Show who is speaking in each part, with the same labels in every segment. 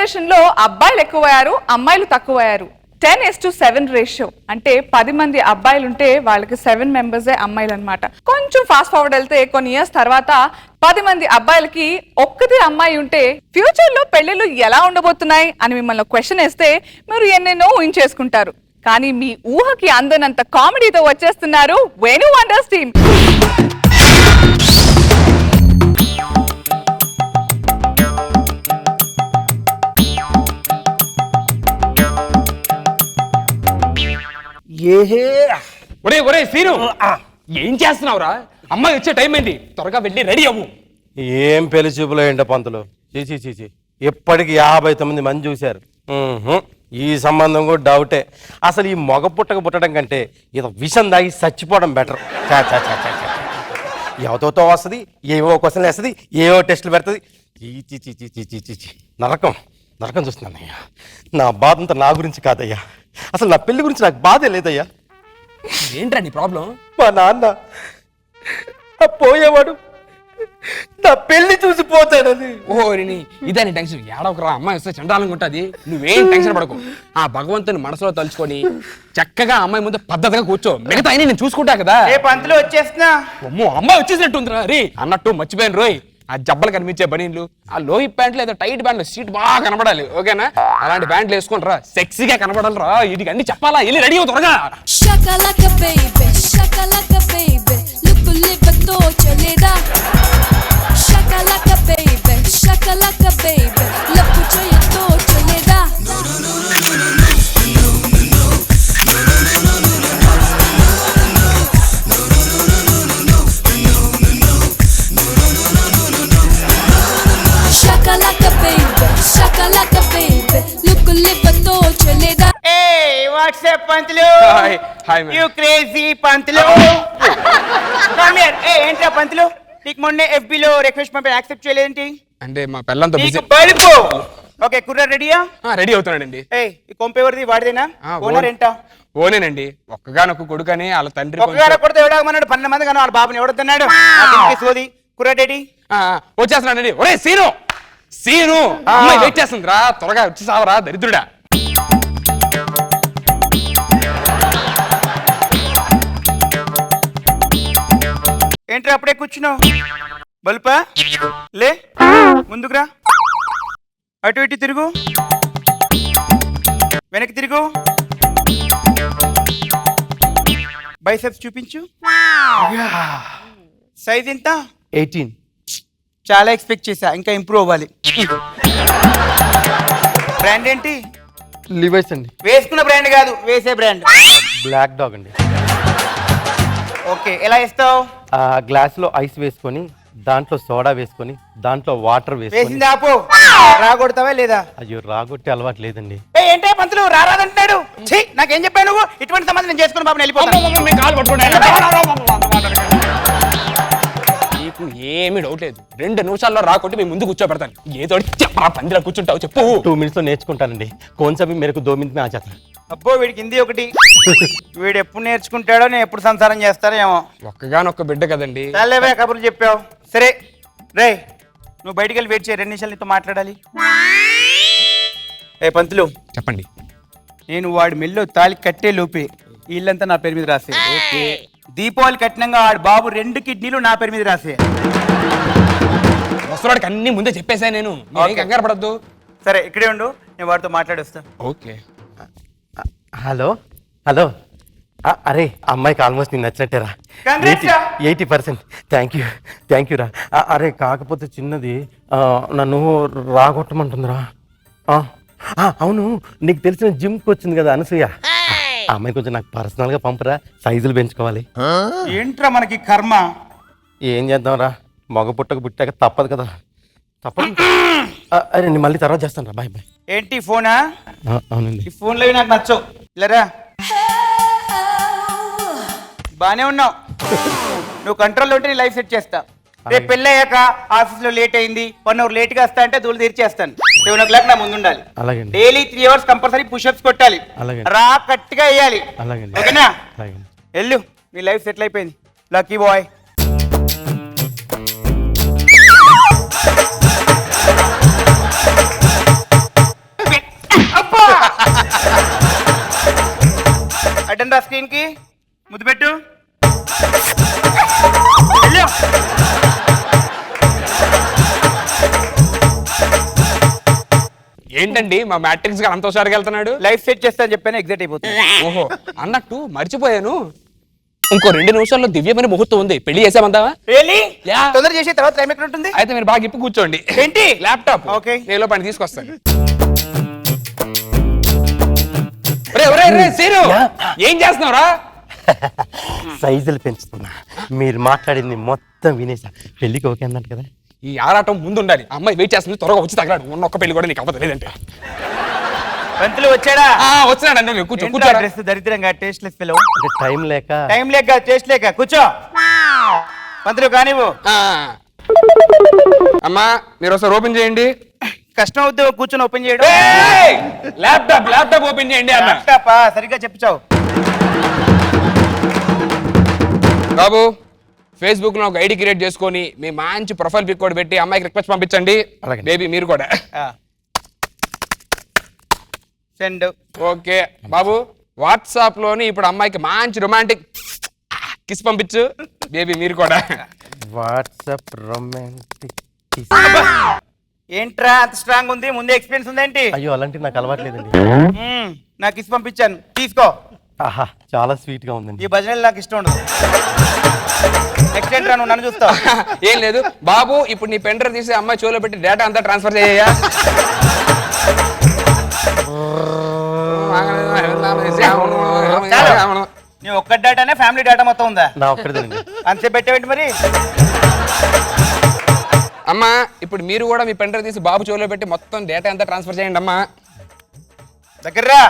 Speaker 1: Generation లో అబ్బాయిలు ఎక్కువయ్యారు, అమ్మాయిలు తక్కువయ్యారు. 10:7 రేషియో అంటే 10 మంది అబ్బాయిలు ఉంటే వాళ్ళకి 7 మెంబర్సే అమ్మాయిలు అనమాట. కొంచెం ఫాస్ట్ ఫార్వర్డ్ వెళ్తే కొన్ని ఇయర్స్ తర్వాత 10 మంది అబ్బాయిలకి ఒక్కతే అమ్మాయి ఉంటే ఫ్యూచర్ లో పెళ్లిళ్ళు ఎలా ఉండబోతున్నాయి అని మిమ్మల్ని క్వశ్చన్ వేస్తే మీరు ఎన్నెన్నో ఊహించేసుకుంటారు. కానీ మీ ఊహకి అందనంత కామెడీతో వచ్చేస్తున్నారు వేణు వండర్స్ టీమ్.
Speaker 2: ఒరే ఒరే సీను, ఏం చేస్తున్నావురా? అమ్మాయి వచ్చే టైం ఏంటి? త్వరగా వెళ్ళి రెడీ అవ్వు.
Speaker 3: ఏం పెళ్లి చూపులో ఏంటో పంతులు, చీచి ఇప్పటికి 59 మంది చూశారు. ఈ సంబంధం కూడా డౌటే. అసలు ఈ మగ పుట్టడం కంటే ఇది విషం దాగి చచ్చిపోవడం బెటర్. ఎవరితో వస్తుంది, ఏవో క్వశ్చన్లు వేస్తుంది, ఏవో టెస్టులు పెడుతుంది. చీచి నరకం చూస్తున్నానయ్యా. నా బాధ అంతా నా గురించి కాదయ్యా, అసలు నా పెళ్లి గురించి నాకు బాధే లేదయ్యా.
Speaker 2: ఏంట్రా నీ ప్రాబ్లం?
Speaker 3: మా నాన్న పోయేవాడు నా పెళ్లి చూసి పోతాడని.
Speaker 2: ఇదే నీ టెన్షన్. ఏడవకరా, అమ్మాయి వస్తే చండాలంగా ఉంటుంది. నువ్వేం టెన్షన్ పడకు. ఆ భగవంతుని మనసులో తలుచుకొని చక్కగా అమ్మాయి ముందు పద్ధతిగా కూర్చో. మిగతా అయినా నేను చూసుకుంటా కదా.
Speaker 4: పంతులు వచ్చేస్తున్నా.
Speaker 2: అమ్మో, అమ్మాయి వచ్చేసినట్టుందిరా. రీ అన్నట్టు మర్చిపోయాను రోయ్, ఆ జబ్బలు కనిపించే బనీన్లు, ఆ లోయి ప్యాంట్లు ఏదో టైట్ ప్యాంట్లు, సీట్ బాగా కనబడాలి. ఓకేనా? అలాంటి ప్యాంట్లు వేసుకొని రా, సెక్సీగా కనబడాలి రా. ఇది అన్ని చెప్పాలా? వెళ్ళి రెడీ అవు త్వరగా.
Speaker 4: ఏంట్రా పంతులు, నీకు మొన్న FB లో రిక్వెస్ట్ పంపి యాక్సెప్ట్ చేయలేదేంటి?
Speaker 2: అంటే మా పిల్లలతో
Speaker 4: ఓకే, కుర్రా రెడీయా?
Speaker 2: రెడీ అవుతున్నాడండి.
Speaker 4: ఈ కొంప ఎవరిది? వాడిదేనా? ఓనర్ ఏంటా?
Speaker 2: ఓనేనండి. ఒక్కగానొక్క కొడుకని వాళ్ళ తండ్రి.
Speaker 4: కొడితే ఎవడమన్నాడు? 12 మంది కానీ వాళ్ళ బాబుని ఎవడొద్దన్నాడు? సోది. కుర్రా రెడీ?
Speaker 2: వచ్చేస్తున్నాడండి. ఒరే సీను, సీను అమ్మాయి వెయిట్ చేస్తుంది రా, త్వరగా వచ్చి సావరా దరిద్రుడా.
Speaker 4: ఏంట్రా అప్పుడే కూర్చున్నావు? బల్పా లే, ముందుకురా, అటు ఇటు తిరుగు, వెనక్కి తిరుగు, బైసెప్స్ చూపించు. సైజ్ ఎంత?
Speaker 3: 18.
Speaker 4: చాలా ఎక్స్పెక్ట్ చేశా, ఇంకా ఇంప్రూవ్ అవ్వాలి. బ్రాండ్ ఏంటి?
Speaker 3: లివైస్ అండి.
Speaker 4: వేసుకున్న బ్రాండ్ కాదు, వేసే బ్రాండ్.
Speaker 3: బ్లాక్ డాగ్ అండి.
Speaker 4: ఓకే, ఎలా వేస్తావు?
Speaker 3: గ్లాస్ లో ఐస్ వేసుకొని, దాంట్లో సోడా వేసుకొని, దాంట్లో వాటర్ వేసుకొని.
Speaker 4: ఆపు. రాగొడతావా లేదా?
Speaker 3: అయ్యో, రాగొట్టి అలవాటు లేదండి.
Speaker 4: ఏంటే పంతులు రారాదంటున్నాడు? నాకేం చెప్పావు నువ్వు? ఇటువంటి సంబంధం నేను చేసుకుని బాబు వెళ్ళిపోతాను.
Speaker 2: నీకు ఏమీ డౌట్ లేదు, 2 నిమిషాల్లో రాకొట్టి మీ ముందు కూర్చోబెడతాను. ఏదో చెప్పరా, పందిలా కూర్చుంటావు చెప్పు.
Speaker 3: 2 minutes లో నేర్చుకుంటానండి. కోన్సబి మేరకు 2 minutes ఆ చేత.
Speaker 4: అబ్బో, వీడికి హిందీ ఒకటి. వీడు ఎప్పుడు నేర్చుకుంటాడో, నేను ఎప్పుడు సంసారం చేస్తానో ఏమో.
Speaker 2: ఒక్కగానొక్క బిడ్డ కదండి.
Speaker 4: చాలేవే కబుర్లు చెప్పావు. సరే రే, నువ్వు బయటికి వెళ్ళి వెయిట్ చేయి, 2 నిమిషాలు నీతో మాట్లాడాలి. పంతులు
Speaker 2: చెప్పండి.
Speaker 4: నేను వాడి మెల్లో తాళి కట్టే లోపే ఈ ఇల్లంతా నా పేరు మీద రాసే. దీపావళి కట్నంగా వాడి బాబు 2 కిడ్నీలు నా పేరు మీద రాసే.
Speaker 2: ముసలాడికి అన్ని ముందే చెప్పేసా నేను, కంగారు పడద్దు.
Speaker 4: సరే ఇక్కడే ఉండు, నేను వాడితో మాట్లాడొస్తా.
Speaker 2: ఓకే.
Speaker 3: హలో హలో, అరే అమ్మాయికి ఆల్మోస్ట్ నేను నచ్చినట్టేరా. 80%. థ్యాంక్ యూ రా. అరే కాకపోతే చిన్నది, నన్ను రాగొట్టమంటుందిరా. అవును, నీకు తెలిసిన జిమ్కి వచ్చింది కదా అనసూయ, ఆ అమ్మాయి కొంచెం నాకు పర్సనల్గా పంపరా, సైజులు పెంచుకోవాలి.
Speaker 4: ఏంట్రా మనకి కర్మ?
Speaker 3: ఏం చేద్దాంరా, మగ పుట్టాక తప్పదు కదా. తప్పదు. అరే నేను మళ్ళీ తర్వాత చేస్తాను రా. బాయ్.
Speaker 4: ఏంటి ఫోనా?
Speaker 3: అవునండి.
Speaker 4: ఈ ఫోన్లో నాకు నచ్చవు. లేరా, బానే ఉన్నావు నువ్వు. కంట్రోల్లో ఉంటే నీ లైఫ్ సెట్ చేస్తా. రేపు పెళ్ళయ్యాక ఆఫీస్లో లేట్ అయింది, 1 hour లేట్గా వస్తా అంటే దూలు తీర్చేస్తాను. 7 o'clock నా ముందు ఉండాలి. డైలీ 3 hours కంపల్సరీ పుషప్స్ కొట్టాలి. రా కట్టిగా వేయాలి. ఓకేనా? వెళ్ళు, నీ లైఫ్ సెటిల్ అయిపోయింది. Lucky boy. చూడరా స్క్రీన్ కి ముద్దు పెట్టు. వెళ్ళు.
Speaker 2: ఏంటండి మా మ్యాట్రిక్స్ గా అంత హుషారుగా వెళ్తున్నాడు?
Speaker 4: లైఫ్ సెట్ చేస్తా అని చెప్పాను, ఎగ్జైట్ అయిపోతుంది.
Speaker 2: ఓహో అన్నట్టు మర్చిపోయాను, ఇంకో 2 నిమిషాల్లో దివ్యమైన ముహూర్తం ఉంది, పెళ్లి చేసామంటావా?
Speaker 4: రియల్లీ?
Speaker 2: Yeah.
Speaker 4: తొందర చేసే తర్వాత టైం ఎక్కడ ఉంటుంది?
Speaker 2: అయితే మీరు బాగా ఇప్పు కూర్చోండి.
Speaker 4: ఏంటి?
Speaker 2: ల్యాప్టాప్.
Speaker 4: Okay.
Speaker 2: నేను పని తీసుకొస్తాను. ఒరేయ్, ఒరేయ్, ఒరేయ్, సీను, ఏం చేస్తున్నావురా?
Speaker 3: సైజులు పెంచుతున్నా. మీరు మాట్లాడింది మొత్తం వినేసా. పెళ్ళికి ఓకే అన్నట్టు కదా?
Speaker 2: ఈ ఆరాటం ముందు ఉండాలి. అమ్మాయి వెయిట్ చేస్తుంది, త్వరగా వచ్చి తగలాడు. ఉన్న ఒక్క పెళ్లి కూడా నీకు అవ్వదు లేదంటే.
Speaker 4: పంతులు వచ్చాడా?
Speaker 2: వచ్చినాడు. కూర్చో, కూర్చోరా.
Speaker 4: డ్రెస్ దరిద్రంగా టేస్ట్లెస్ ఫెలో.
Speaker 3: అంటే టైం లేక.
Speaker 4: టైం లేక టేస్ట్ లేక కూర్చో. పంతులు కానివ్వు.
Speaker 2: అమ్మా మీరు ఒకసారి ఓపెన్ చేయండి.
Speaker 4: కష్టం అవుద్దు కూర్చొని ఓపెన్ చేయడం.
Speaker 2: ల్యాప్టాప్ ఓపెన్ చేయండి అన్న.
Speaker 4: ల్యాప్టాప్ సరిగ్గా చెప్పుచావు.
Speaker 2: బాబు ఫేస్బుక్ లో ఒక ఐడి క్రియేట్ చేసుకొని మీ మంచి ప్రొఫైల్ పిక్ కూడా పెట్టి అమ్మాయికి రిక్వెస్ట్ పంపించండి.
Speaker 3: అలాగే.
Speaker 2: బేబీ మీరు కూడా.
Speaker 4: సెండ్.
Speaker 2: ఓకే బాబు వాట్సాప్ లోని ఇప్పుడు అమ్మాయికి మంచి రొమాంటిక్ కిస్ పంపించు. బేబీ మీరు కూడా.
Speaker 3: WhatsApp romantic.
Speaker 4: ఏంట్రా అంత స్ట్రాంగ్ ఉంది? ముందే ఎక్స్పీరియన్స్ ఉందేంటి?
Speaker 3: అయ్యో అలాంటి నాకు అలవాట్లేదండి.
Speaker 4: నాకు ఇసి పంపించాను, తీసుకో.
Speaker 3: ఆహా చాలా స్వీట్ గా ఉందండి.
Speaker 4: ఈ భజనలు నాకు ఇష్టం ఉండదు. నెక్స్ట్ ఏంట్రా నువ్వు నన్ను చూస్తావు?
Speaker 2: ఏం లేదు బాబు, ఇప్పుడు నీ పెన్ డ్రైవ్ తీసి అమ్మాయి చెవిలో పెట్టి డేటా అంతా ట్రాన్స్ఫర్ చేయ్యా.
Speaker 4: నీ ఒక్క డేటానే ఫ్యామిలీ డేటా మొత్తం ఉందా?
Speaker 3: నా ఒక్కడిదండి.
Speaker 4: అంతే పెట్టేవేంటి మరి?
Speaker 2: అమ్మా ఇప్పుడు మీరు కూడా మీ పెన్ డ్రైవ్ తీసి బాబు చెవిలో పెట్టి మొత్తం డేటా అంతా ట్రాన్స్ఫర్ చేయండి అమ్మా.
Speaker 4: దగ్గర్రా.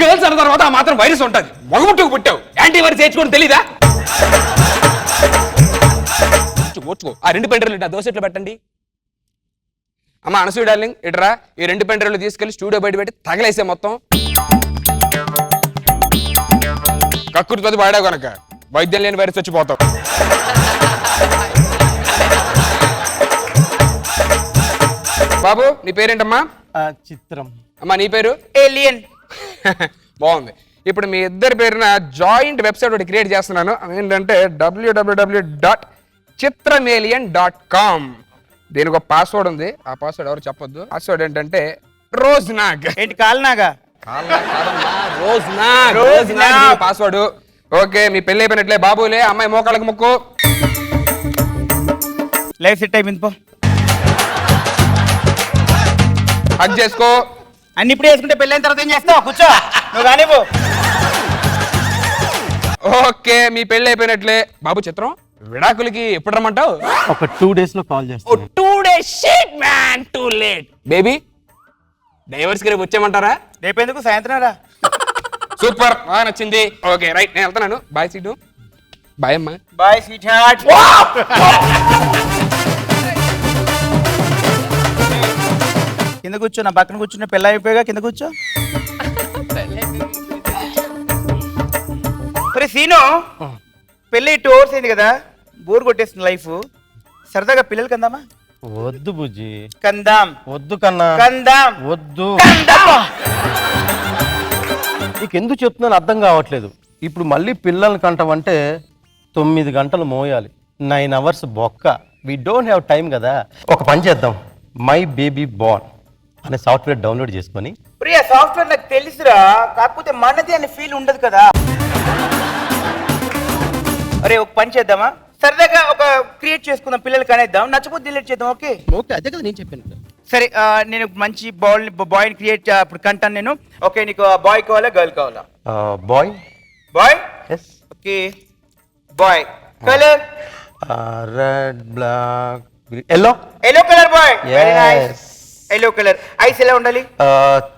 Speaker 2: గర్ల్స్ అన్న తర్వాత ఆ మాత్రం వైరస్ ఉంటుంది. మగముట్టుకు పుట్టావు, యాంటీ వైరస్ వేయించుకొని తెలీదా? ఓర్చుకో. ఆ 2 పెన్ డ్రైవ్లు దోశ ఎట్లా పెట్టండి. అమ్మా అనసూయ డార్లింగ్ ఇటరా, ఈ 2 పెన్ డ్రైవ్లు తీసుకెళ్లి స్టూడియో బయట పెట్టి తగలేసే మొత్తం. కక్కుర్తి వాడావు కనుక వైద్యం లేని వైరస్ వచ్చిపోతావు. బాబు నీ పేరేంటమ్మా?
Speaker 3: చిత్రం.
Speaker 2: అమ్మా నీ పేరు?
Speaker 4: ఏలియన్.
Speaker 2: బాగుంది. ఇప్పుడు మీ ఇద్దరి పేరున జాయింట్ వెబ్సైట్ ఒకటి క్రియేట్ చేస్తున్నాను. ఏంటంటే www.chitramalien.com. దీనికి ఒక పాస్వర్డ్ ఉంది, ఆ పాస్వర్డ్ ఎవరు చెప్పొద్దు. పాస్వర్డ్ ఏంటంటే రోజ్ నాగ్.
Speaker 4: ఏంటి కాల్నాగా?
Speaker 2: Rose Nag password. ఓకే మీ పెళ్లి అయిపోయినట్లే బాబులే. అమ్మాయి మోకాళ్ళకి ముక్కు.
Speaker 4: లైఫ్ సెట్ అయిపోయింది పో.
Speaker 2: హగ్ చేసుకో.
Speaker 4: అన్ని ఇప్పుడే వేసుకుంటే పెళ్ళైన తర్వాత ఏం చేస్తావు? కూర్చో నువ్వు కానివ్వు.
Speaker 3: ఓకే మీ పెళ్లి అయిపోయినట్లే. బాబు చిత్రం విడాకులకి ఎప్పుడు రమ్మంటావు?
Speaker 5: ఒక 2 days లో కాల్ చేస్తాను.
Speaker 2: 2 days shit man too late. Baby divorce కి రేపు వచ్చేయమంటారా?
Speaker 4: రేపు ఎందుకు, సాయంత్రం రా.
Speaker 2: సూపర్ బాగా నచ్చింది. ఓకే రైట్ నేను వెళ్తున్నాను. Bye seat. బాయ్ అమ్మా.
Speaker 4: Bye sweetheart. కింద కూర్చో, నా పక్కన కూర్చున్న పెళ్ళి అయిపోయాగా కింద కూర్చో. మరి సీను పెళ్ళి 2 hours అయింది కదా, బోర్ కొట్టేస్తుంది లైఫ్. సరదాగా పిల్లలు కందామా?
Speaker 5: వద్దు బుజ్జి,
Speaker 4: కందాం.
Speaker 5: వద్దు కన్నా,
Speaker 4: కందాం.
Speaker 5: వద్దు.
Speaker 4: కందాం.
Speaker 5: నీకు ఎందుకు చెప్తున్నాను అర్థం కావట్లేదు. ఇప్పుడు మళ్ళీ పిల్లల్ని కంటావంటే 9 గంటలు మోయాలి, 9 hours బొక్క. వి డోంట్ హ్యావ్ టైం కదా. ఒక పని చేద్దాం, మై బేబీ బార్న్ అనే సాఫ్ట్వేర్ డౌన్లోడ్ చేసుకొని.
Speaker 4: ప్రియా సాఫ్ట్వేర్ నాకు తెలుసురా, కాకపోతే మనది అనే ఫీల్ ఉండదు కదా. అరే ఒక పని చేద్దామా, సరదాగా ఒక క్రియేట్ చేసుకుందాం, పిల్లలకి అనేద్దాం, నచ్చకపోతే డిలీట్ చేద్దాం. ఓకే
Speaker 5: ఓకే అదే కదా నేను చెప్పాను.
Speaker 4: సరే నేను మంచి బాయ్ని క్రియేట్ ఇప్పుడు కంటాను నేను. ఓకే నీకు బాయ్ కావాలా గర్ల్ కావాలా?
Speaker 5: Boy.
Speaker 4: Boy.
Speaker 5: Yes.
Speaker 4: Okay boy. Colour
Speaker 5: red, black, yellow.
Speaker 4: Yellow colour boy. Very
Speaker 5: Yes.
Speaker 4: Nice. Yellow colour. Eyes ఎలా ఉండాలి?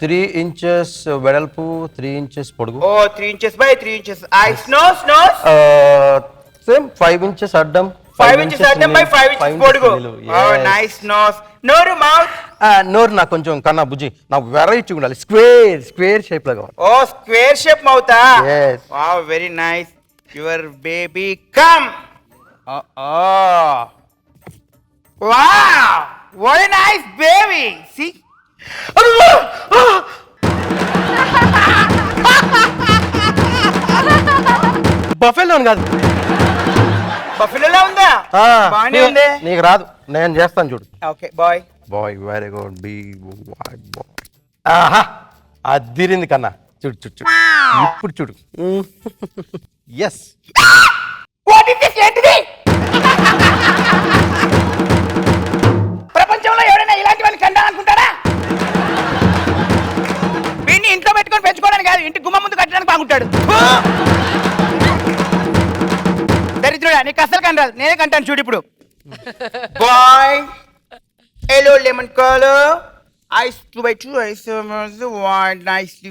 Speaker 5: 3 inches వెడల్పు, 3 inches పొడుగు.
Speaker 4: ఓ 3 inches by 3 inches. Eyes nose nose
Speaker 5: same 5 inches అడ్డం,
Speaker 4: 5 inches అడ్డం by 5 inches పొడుగు. ఓ nice nose. నోరు mouth.
Speaker 5: నోరు నాకు కొంచెం కన్నా బుజ్జి, నాకు వెరైటీ ఉండాలి. స్క్వేర్ షేప్ లో కావాలి.
Speaker 4: ఓ స్క్వేర్ షేప్ మౌతా.
Speaker 5: Yes.
Speaker 4: Wow very nice. Your baby come. Wow What a nice baby. See?
Speaker 5: Buffalo కాదు.
Speaker 4: బఫెలోలా ఉందా?
Speaker 5: ఆ,
Speaker 4: బాగానే ఉంది.
Speaker 5: నీకు రాదు, నేను చేస్తాను చూడు.
Speaker 4: Okay boy.
Speaker 5: Boy very good B boy. ఆహా అదిరింది కన్నా. చూడు చూడు చూడు ఇప్పుడు చూడు. ఎస్.
Speaker 4: What is this? ఏంటిది? ప్రపంచంలో ఎవరైనా ఇలాంటివన్నీ కండాలనుకుంటారా? వీడిని ఇంట్లో పెట్టుకొని పెంచుకోవడానికి కాదు, ఇంటి గుమ్మ ముందు కట్టడానికి బాగుంటాడు. దరిద్రుడా, నీకు అసలు కంటారు, నేనే కంటాను చూడు ఇప్పుడు. Boy yellow lemon colour eyes 2x2 eyes white nicely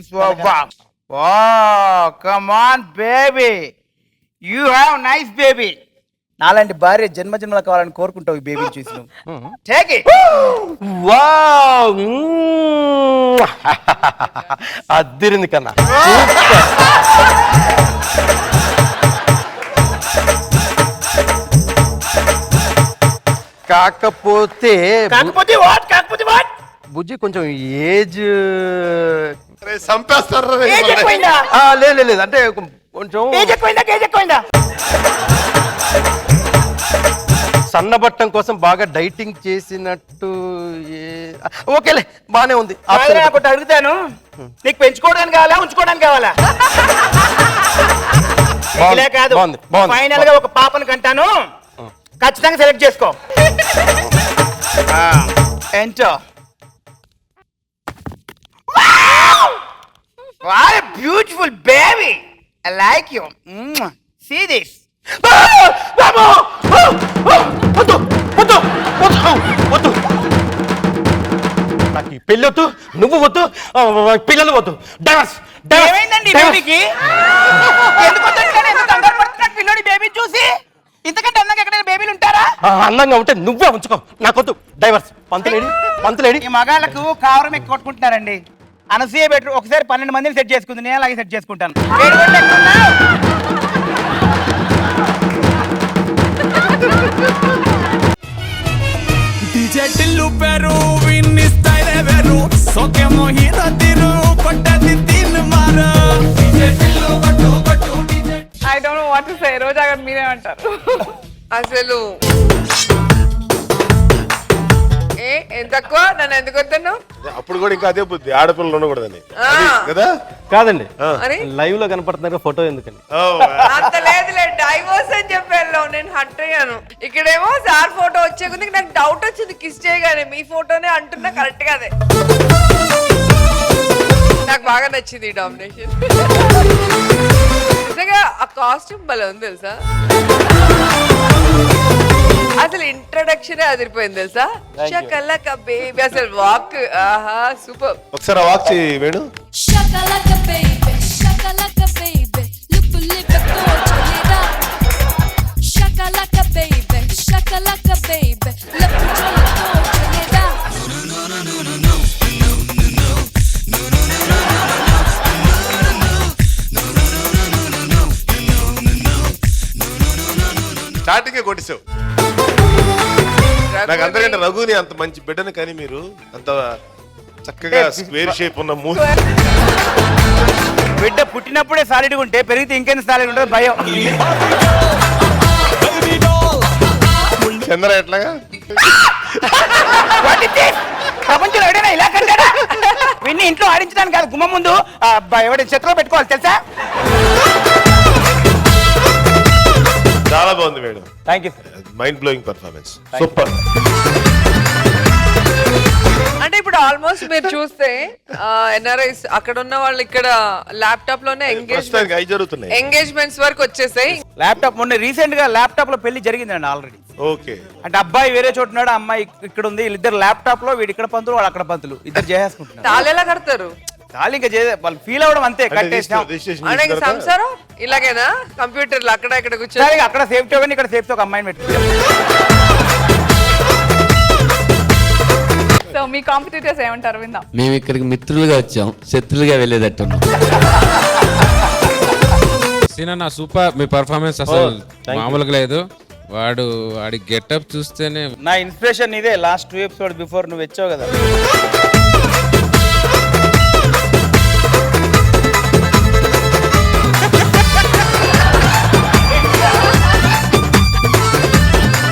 Speaker 4: wow come on baby, you have nice baby. నాలాంటి భార్య జన్మ జన్మల కావాలని కోరుకుంటావు ఈ బేబీని చూసి నువ్వు. Take it.
Speaker 5: వావ్ అదిరింది కన్నా. కాకపోతే
Speaker 4: కాకపోతే వాట్
Speaker 5: బుజ్జి కొంచెం ఏజ్
Speaker 6: చంపేస్తారు
Speaker 4: ఏజ్ ఎక్కువైందా?
Speaker 5: లేదు అంటే కొంచెం
Speaker 4: ఏజ్ ఎక్కువైందా?
Speaker 5: సన్నబట్టం కోసం బాగా డైటింగ్ చేసినట్టు. ఓకేలే బానే ఉంది.
Speaker 4: ఒకటి అడుగుతాను, నీకు పెంచుకోవడానికి కావాలా ఉంచుకోవడానికి కావాలా?
Speaker 5: బాగుంది,
Speaker 4: ఇలా కాదు,
Speaker 5: బాగుంది, బాగుంది.
Speaker 4: ఫైనల్ గా ఒక పాపను కంటాను, ఖచ్చితంగా సెలెక్ట్ చేసుకో. ఎంటో what a beautiful baby, I like you. See this.
Speaker 5: నాకు ఈ పెళ్ళి వద్దు, నువ్వు వద్దు, పిల్లలు వద్దు. డైవర్స్.
Speaker 4: ఏమైందండి బేబీకి? ఎందుకు వద్దంటున్నాడు? ఎందుకు కంగారు పడుతున్నాడు పిల్లోడి బేబీ చూసి? ఇంతకంటే అందంగా ఎక్కడైనా బేబీలు ఉంటారా?
Speaker 5: అందంగా ఉంటే నువ్వే ఉంచుకో, నాకొద్దు. డైవర్స్. పంతులేడి.
Speaker 4: ఈ మగాళ్ళకు కావరం ఎక్కువ కొట్టుకుంటున్నారండి. అనసూయ బెటర్, ఒకసారి 12 మందిని సెట్ చేసుకుంది, నేను అలాగే సెట్ చేసుకుంటాను.
Speaker 7: టిల్లు పెరు విన్ని స్టైల్ వేరు సోకే మోహిత తిరు కొట్టది తిన్ మారు టిల్లు కొట్టు
Speaker 1: I don't know what to say. Roja garu మీరేమంటారు?
Speaker 8: అసలు ఎంత తక్కువ నన్ను ఎందుకు వద్దను?
Speaker 6: అప్పుడు కూడా ఇంకా అదే బుద్ధి, ఆడపిల్లలు ఉండకూడదని కదా.
Speaker 5: కాదండి,
Speaker 8: అరే
Speaker 5: లైవ్ లో కనపడుతున్నారు ఫోటో ఎందుకని?
Speaker 8: అంత లేదులే, డైవోర్స్ అని చెప్పాను, నేను హట్ అయ్యాను. ఇక్కడేమో సార్ ఫోటో వచ్చే కొద్ది నాకు డౌట్ వచ్చింది, కిస్ చేయగానే మీ ఫోటోనే అంటున్నా కరెక్ట్ గా అదే. నాకు బాగా నచ్చింది ఈ డామినేషన్. నిజంగా ఆ కాస్ట్యూమ్ భలే ఉంది తెలుసా, అసలు ఇంట్రడక్షన్ అదిరిపోయింది తెలుసా. షకలక బేబీ, అసలు వాక్ ఆహా సూపర్.
Speaker 6: ఒకసారి వాక్ చేయి Venu.
Speaker 9: Shakalaka baby, lupu lipa torcholeda. Shakalaka baby, lupu torcholeda.
Speaker 6: స్టార్టింగే కొట్టేసావు. నాకు అందరికంటే రఘుని అంత మంచి బిడ్డని కానీ మీరు అంత చక్కగా స్క్వేర్ షేప్ ఉన్న మూడు.
Speaker 4: బిడ్డ పుట్టినప్పుడే సాలిడ్గా ఉంటే పెరిగితే ఇంకెంత సాలిడ్ ఉంటుంది భయం.
Speaker 6: చంద్ర ఎట్లాగా
Speaker 4: ప్రపంచంలో ఎవడైనా ఇలా కంటాడా? వీడిని ఇంట్లో ఆడించడానికి కాదు, గుమ్మ ముందు ఎవడ చేతిలో పెట్టుకోవాలి తెలుసా.
Speaker 6: చాలా బాగుంది madam.
Speaker 4: Thank you.
Speaker 6: Mind blowing performance, super.
Speaker 8: అంటే ఇప్పుడు ఆల్మోస్ట్ మీరు చూస్తే ఎన్ఆర్ఐస్ అక్కడ ఉన్న వాళ్ళు ఇక్కడ ల్యాప్టాప్ లోనే
Speaker 6: ప్రస్తుతానికి అవి జరుగుతున్నాయి.
Speaker 8: ఎంగేజ్మెంట్స్ వరకు వచ్చేసాయి.
Speaker 4: ల్యాప్టాప్ మొన్న రీసెంట్ గా ల్యాప్టాప్ లో పెళ్లి జరిగిందండి ఆల్రెడీ.
Speaker 6: ఓకే,
Speaker 4: అంటే అబ్బాయి వేరే చోట ఉన్నాడు, అమ్మాయి ఇక్కడ ఉంది, వీళ్ళిద్దరు ల్యాప్టాప్ లో, వీడు ఇక్కడ పంతులు వాడు అక్కడ పంతులు, ఇద్దరు చేసేసుకుంటున్నారు.
Speaker 8: తాళేలా కడతారు?
Speaker 4: ఖాళీ ఇంకా వాళ్ళు ఫీల్ అవడం అంతే, కట్టేసినాం.
Speaker 8: అంటే ఇంక సంసారం ఇలాగేనా? కంప్యూటర్లు అక్కడ ఇక్కడ
Speaker 4: సరే,
Speaker 8: కూర్చొని
Speaker 4: అక్కడ సేఫ్టీ అవన్నీ, ఇక్కడ సేఫ్టీ ఒక అమ్మాయిని పెట్టుకుంటాం.
Speaker 1: సో మీ కాంపిటీటర్స్ ఏమంటారు విందాం.
Speaker 10: మేము ఇక్కడికి మిత్రులుగా వచ్చాం, శత్రులుగా వెళ్ళేటట్టున్నాం.
Speaker 11: సీనన్న సూపర్, మీ పర్ఫార్మెన్స్ అసలు మామూలుగా లేదు. వాడి గెటప్ చూస్తేనే
Speaker 4: నా ఇన్స్పిరేషన్ ఇదే లాస్ట్ 2 ఎపిసోడ్ బిఫోర్ నువ్వు వచ్చావు కదా